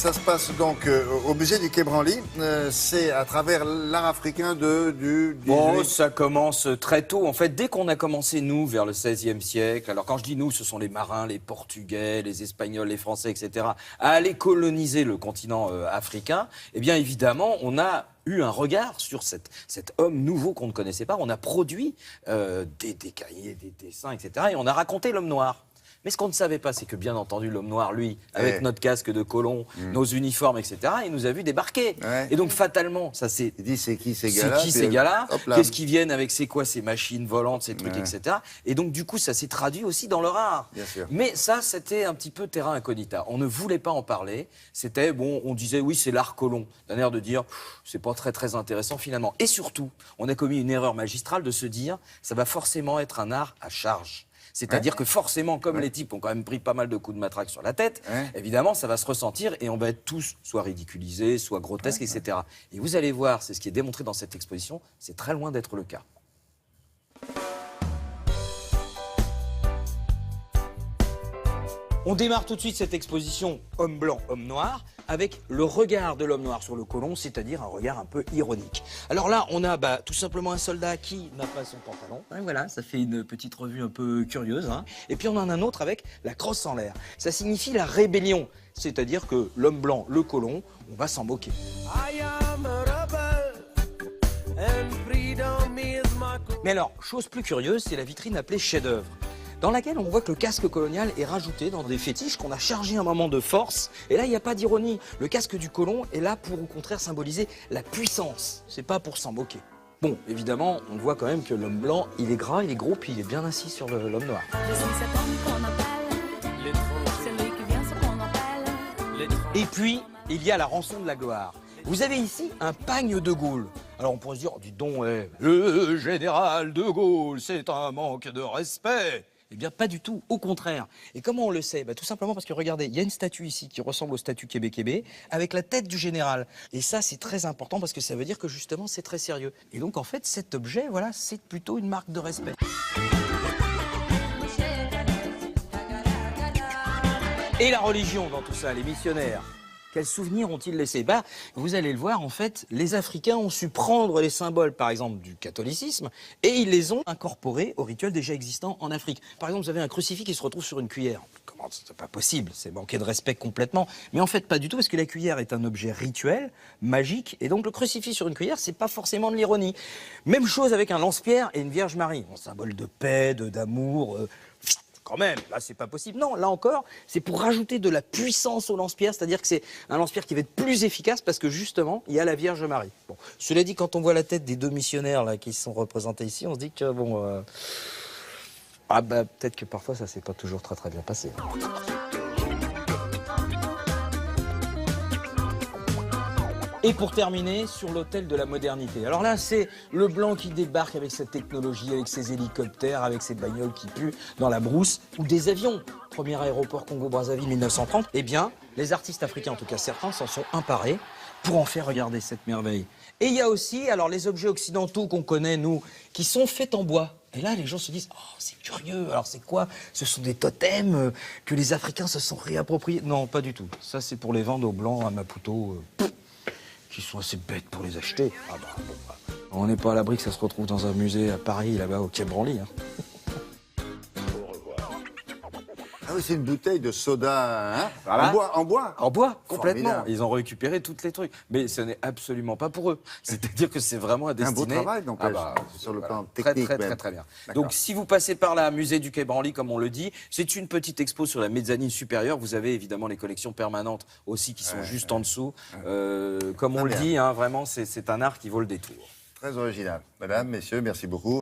ça se passe donc au musée du Quai Branly. C'est à travers l'art africain du Bon, ça commence très tôt. En fait, dès qu'on a commencé, nous, vers le XVIe siècle, alors quand je dis nous, ce sont les marins, les Portugais, les Espagnols, les Français, etc., à aller coloniser le continent africain, eh bien, évidemment, on a eu un regard sur cet homme nouveau qu'on ne connaissait pas. On a produit des cahiers, des dessins, etc., et on a raconté l'homme noir. Mais ce qu'on ne savait pas, c'est que bien entendu, l'homme noir, lui, avec notre casque de colon, nos uniformes, etc., il nous a vu débarquer. Et donc, fatalement, ça c'est... Il dit, c'est qui ces gars-là? C'est qui ces gars-là? Qu'est-ce qu'ils viennent avec, c'est quoi ces machines volantes, ces trucs, etc. Et donc, du coup, ça s'est traduit aussi dans leur art. Bien sûr. Mais ça, c'était un petit peu terra incognita. On ne voulait pas en parler. C'était, bon, on disait, oui, c'est l'art colon. D'un air de dire, c'est pas très, très intéressant finalement. Et surtout, on a commis une erreur magistrale de se dire, ça va forcément être un art à charge. C'est-à-dire que forcément, comme les types ont quand même pris pas mal de coups de matraque sur la tête, évidemment, ça va se ressentir et on va être tous soit ridiculisés, soit grotesques, etc. Et vous allez voir, c'est ce qui est démontré dans cette exposition, c'est très loin d'être le cas. On démarre tout de suite cette exposition homme blanc, homme noir, avec le regard de l'homme noir sur le colon, c'est-à-dire un regard un peu ironique. Alors là, on a tout simplement un soldat qui n'a pas son pantalon. Et voilà, ça fait une petite revue un peu curieuse. Et puis on en a un autre avec la crosse en l'air. Ça signifie la rébellion, c'est-à-dire que l'homme blanc, le colon, on va s'en moquer. Mais alors, chose plus curieuse, c'est la vitrine appelée chef-d'œuvre, dans laquelle on voit que le casque colonial est rajouté dans des fétiches qu'on a chargés un moment de force. Et là, il n'y a pas d'ironie. Le casque du colon est là pour, au contraire, symboliser la puissance. C'est pas pour s'en moquer. Bon, évidemment, on voit quand même que l'homme blanc, il est gras, il est gros, puis il est bien assis sur l'homme noir. Et puis, il y a la rançon de la gloire. Vous avez ici un pagne de Gaulle. Alors on pourrait se dire, oh, dis donc, le général de Gaulle, c'est un manque de respect. Eh bien, pas du tout, au contraire. Et comment on le sait? Tout simplement parce que, regardez, il y a une statue ici qui ressemble au statue Québec avec la tête du général. Et ça, c'est très important parce que ça veut dire que, justement, c'est très sérieux. Et donc, en fait, cet objet, voilà, c'est plutôt une marque de respect. Et la religion dans tout ça, les missionnaires, quels souvenirs ont-ils laissé? Vous allez le voir, en fait, les Africains ont su prendre les symboles, par exemple, du catholicisme, et ils les ont incorporés aux rituels déjà existants en Afrique. Par exemple, vous avez un crucifix qui se retrouve sur une cuillère. Comment? C'est pas possible, c'est manquer de respect complètement. Mais en fait, pas du tout, parce que la cuillère est un objet rituel, magique, et donc le crucifix sur une cuillère, c'est pas forcément de l'ironie. Même chose avec un lance-pierre et une Vierge Marie. Bon, symbole de paix, d'amour... Quand même, là, c'est pas possible. Non, là encore, c'est pour rajouter de la puissance au lance-pierre, c'est-à-dire que c'est un lance-pierre qui va être plus efficace parce que, justement, il y a la Vierge Marie. Bon, cela dit, quand on voit la tête des deux missionnaires là, qui sont représentés ici, on se dit que, bon... peut-être que parfois, ça s'est pas toujours très très bien passé. Et pour terminer, sur l'autel de la modernité. Alors là, c'est le blanc qui débarque avec cette technologie, avec ses hélicoptères, avec ses bagnoles qui puent dans la brousse, ou des avions. Premier aéroport Congo-Brazzaville 1930. Eh bien, les artistes africains, en tout cas certains, s'en sont emparés pour en faire regarder cette merveille. Et il y a aussi, alors, les objets occidentaux qu'on connaît, nous, qui sont faits en bois. Et là, les gens se disent, oh, c'est curieux, alors c'est quoi? Ce sont des totems que les Africains se sont réappropriés. Non, pas du tout. Ça, c'est pour les vendre aux Blancs à Maputo. Qui sont assez bêtes pour les acheter. On n'est pas à l'abri que ça se retrouve dans un musée à Paris, là-bas, au Quai Branly. Ah oui, c'est une bouteille de soda, Voilà. En bois. En bois, complètement. Formidable. Ils ont récupéré tous les trucs. Mais ce n'est absolument pas pour eux. C'est-à-dire que c'est vraiment à destiner... Un beau travail, donc, sur le plan technique. Très bien. Donc, si vous passez par là, musée du Quai Branly, comme on le dit, c'est une petite expo sur la mezzanine supérieure. Vous avez évidemment les collections permanentes aussi qui sont juste en dessous. Comme on le dit, vraiment, c'est un art qui vaut le détour. Très original. Mesdames, messieurs, merci beaucoup.